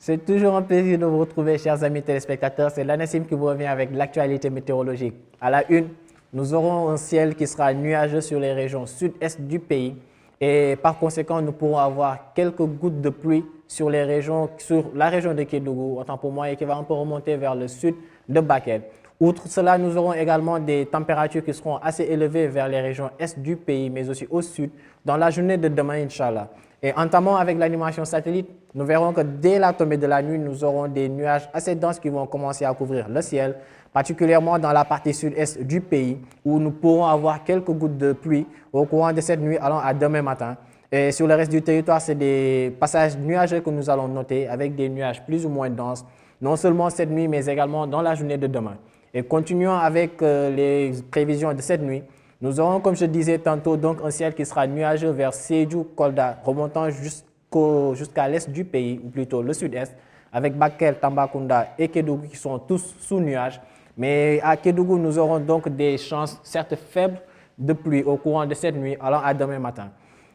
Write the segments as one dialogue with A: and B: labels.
A: C'est toujours un plaisir de vous retrouver, chers amis téléspectateurs. C'est l'ANACIM qui vous revient avec l'actualité météorologique. À la une, nous aurons un ciel qui sera nuageux sur les régions sud-est du pays et par conséquent, nous pourrons avoir quelques gouttes de pluie sur la région de Kédougou, autant pour moi, et qui va un peu remonter vers le sud de Bakel. Outre cela, nous aurons également des températures qui seront assez élevées vers les régions est du pays, mais aussi au sud, dans la journée de demain, Inch'Allah. Et entamant avec l'animation satellite, nous verrons que dès la tombée de la nuit, nous aurons des nuages assez denses qui vont commencer à couvrir le ciel, particulièrement dans la partie sud-est du pays, où nous pourrons avoir quelques gouttes de pluie au courant de cette nuit allant à demain matin. Et sur le reste du territoire, c'est des passages nuageux que nous allons noter avec des nuages plus ou moins denses, non seulement cette nuit, mais également dans la journée de demain. Et continuons avec les prévisions de cette nuit. Nous aurons, comme je disais tantôt, donc un ciel qui sera nuageux vers Sédhiou, Kolda, remontant jusqu'à l'est du pays, ou plutôt le sud-est, avec Bakel, Tambacounda et Kédougou qui sont tous sous nuages. Mais à Kédougou, nous aurons donc des chances, certes faibles, de pluie au courant de cette nuit, allant à demain matin.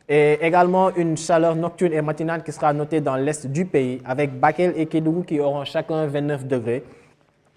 A: Et également une chaleur nocturne et matinale qui sera notée dans l'est du pays, avec Bakel et Kédougou qui auront chacun 29 degrés.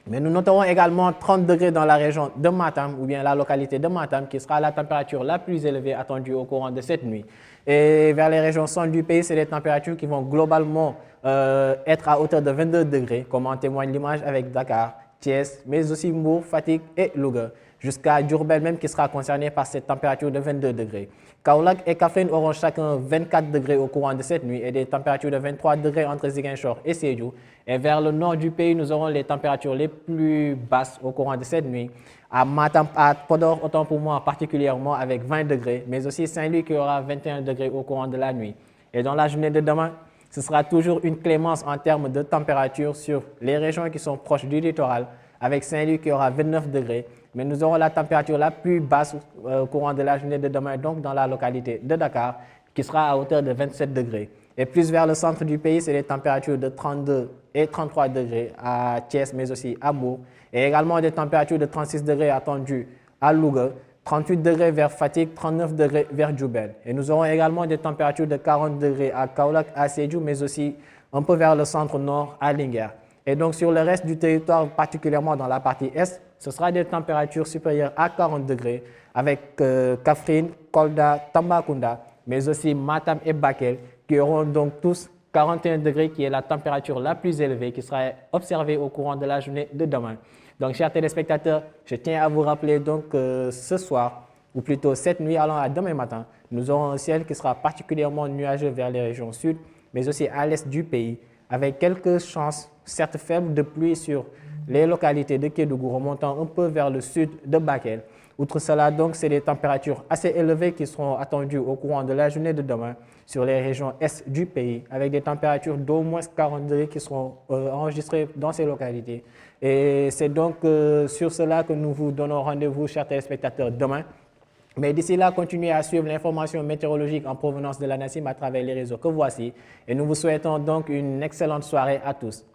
A: Mais nous noterons également 30 degrés dans la région de Matam, ou bien la localité de Matam, qui sera la température la plus élevée attendue au courant de cette nuit. Et vers les régions centre du pays, c'est des températures qui vont globalement être à hauteur de 22 degrés, comme en témoigne l'image avec Dakar, Thiès, mais aussi Mbour, Fatick et Louga, jusqu'à Diourbel même qui sera concerné par cette température de 22 degrés. Kaolack et Kaffrine auront chacun 24 degrés au courant de cette nuit et des températures de 23 degrés entre Ziguinchor et Sédhiou. Et vers le nord du pays, nous aurons les températures les plus basses au courant de cette nuit. À Matam, à Podor, autant pour moi particulièrement avec 20 degrés, mais aussi Saint-Louis qui aura 21 degrés au courant de la nuit. Et dans la journée de demain, ce sera toujours une clémence en termes de température sur les régions qui sont proches du littoral, avec Saint-Louis qui aura 29 degrés. Mais nous aurons la température la plus basse au courant de la journée de demain, donc dans la localité de Dakar, qui sera à hauteur de 27 degrés. Et plus vers le centre du pays, c'est des températures de 32 et 33 degrés à Thiès, mais aussi à Mbour. Et également des températures de 36 degrés attendues à Louga, 38 degrés vers Fatick, 39 degrés vers Diourbel. Et nous aurons également des températures de 40 degrés à Kaolack, à Sédhiou, mais aussi un peu vers le centre-nord à Linguère. Et donc sur le reste du territoire, particulièrement dans la partie est, ce sera des températures supérieures à 40 degrés avec Kaffrine, Kolda, Tambacounda, mais aussi Matam et Bakel qui auront donc tous 41 degrés qui est la température la plus élevée qui sera observée au courant de la journée de demain. Donc chers téléspectateurs, je tiens à vous rappeler donc ce soir, ou plutôt cette nuit allant à demain matin, nous aurons un ciel qui sera particulièrement nuageux vers les régions sud, mais aussi à l'est du pays, avec quelques chances, certes faibles, de pluie sur les localités de Kédougou remontant un peu vers le sud de Bakel. Outre cela, donc, c'est des températures assez élevées qui seront attendues au courant de la journée de demain sur les régions est du pays, avec des températures d'au moins 40 degrés qui seront enregistrées dans ces localités. Et c'est donc sur cela que nous vous donnons rendez-vous, chers téléspectateurs, demain. Mais d'ici là, continuez à suivre l'information météorologique en provenance de l'ANACIM à travers les réseaux que voici. Et nous vous souhaitons donc une excellente soirée à tous.